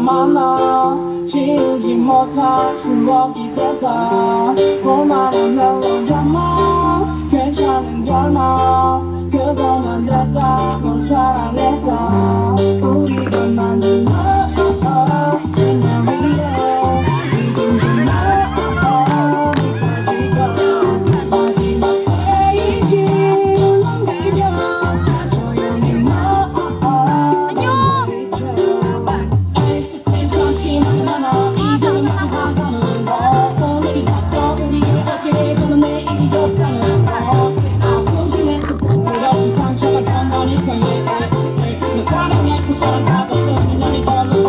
많아 지우지 못할 추억이 됐다 볼만한 멜로드라마 괜찮은 걸나 그거만 됐다 널 사랑했다 우리가 만든 시나리오 이젠 너까지가 마지막 페이지를 넘기며 조용히 잠시만 나나 이제는 마주하는 거 오늘이 바꿔 우리의 어제 그건 내일이었다는 거 아프기는 끝없이 상처가 더 많을 거야 내 사랑에 그 사랑 받았으면 너니 더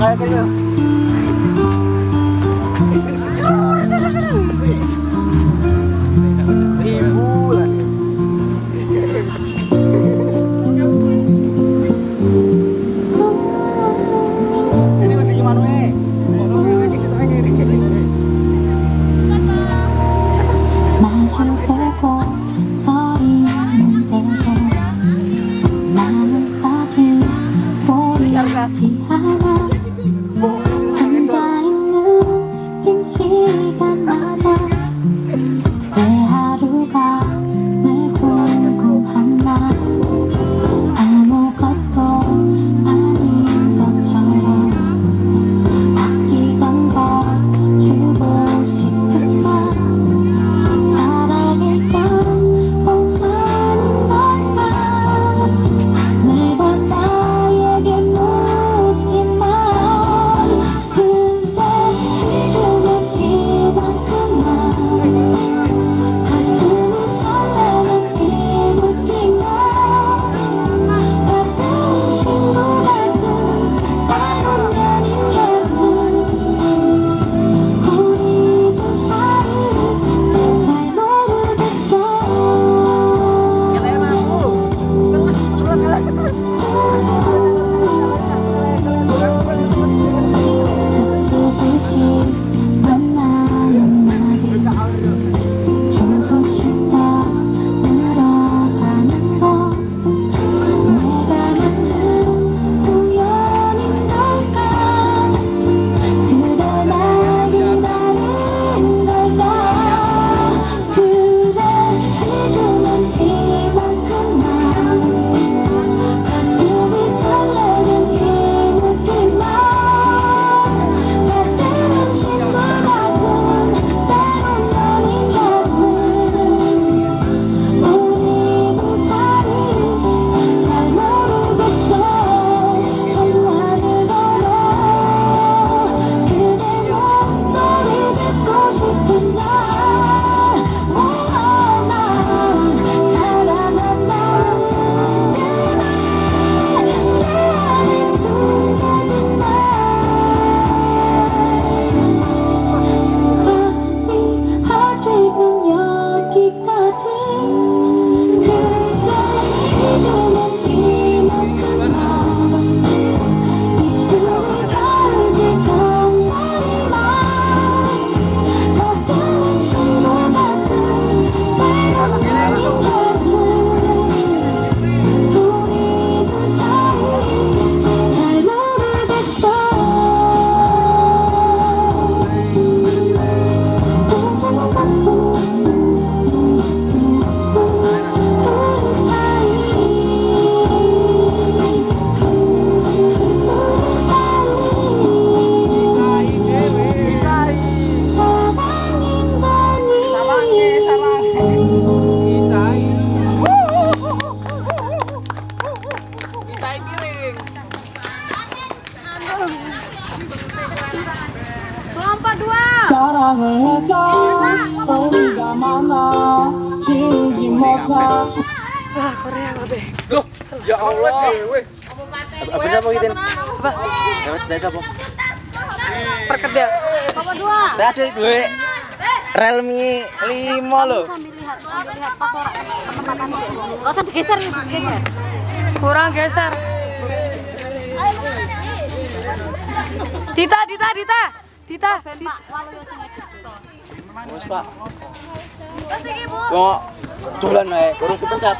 kayak gitu. Ibu lah. Ini masih gimana nih? 마주보고 서 있는데도 나는 빠진 보이지 않아 혼자 있는 긴 시간마다 내 하루가 늘 궁금한 날 아무것도 아닌 것처럼 아끼던 거 주고 싶은 말 사랑일까 또 아닌 걸까 매번 나에게 묻지만 그대 지금은 이만큼만 가슴이 설레는 이 느낌만 같은 친구 같은 따로 연인 같은 우리 둘 사이를 잘 모르겠어 스치듯이 만나는 날이 조금씩 더 늘어가는 거 내가 만든 우연인 걸까 그대 나긴 아닌 걸까 그래 지금은 이만큼만 가슴이 설레는 이 느낌만 때때는 친구 같은 때론 연인 같은 우리 둘 사이 잘 모르겠어 전화를 걸어 그대 목소리 듣고 싶은 날 난 사랑한다는 내안에 숨겨둔 말 아니 아직은 여기까지 그래 지금은 이만큼만 입술이 갈깃한 말이만 겉에는 친구 같은 때론 연인 같은 우리 둘 사이 잘 모르겠어 우리 사이 사랑인 사랑을 했던 우리가 만나 지우지 못할 Loh, ya Allah. Apa siapa gitu? Apa? Dari siapa? Perkedel. Bapak dua. Tadi duit Realme 5 loh. Sambil lihat pas orang teman-teman. Enggak usah digeser, digeser. Kurang geser. Dita. Wis, Pak. Wis iki, Bu. Kok dolan wae, baru dipencet.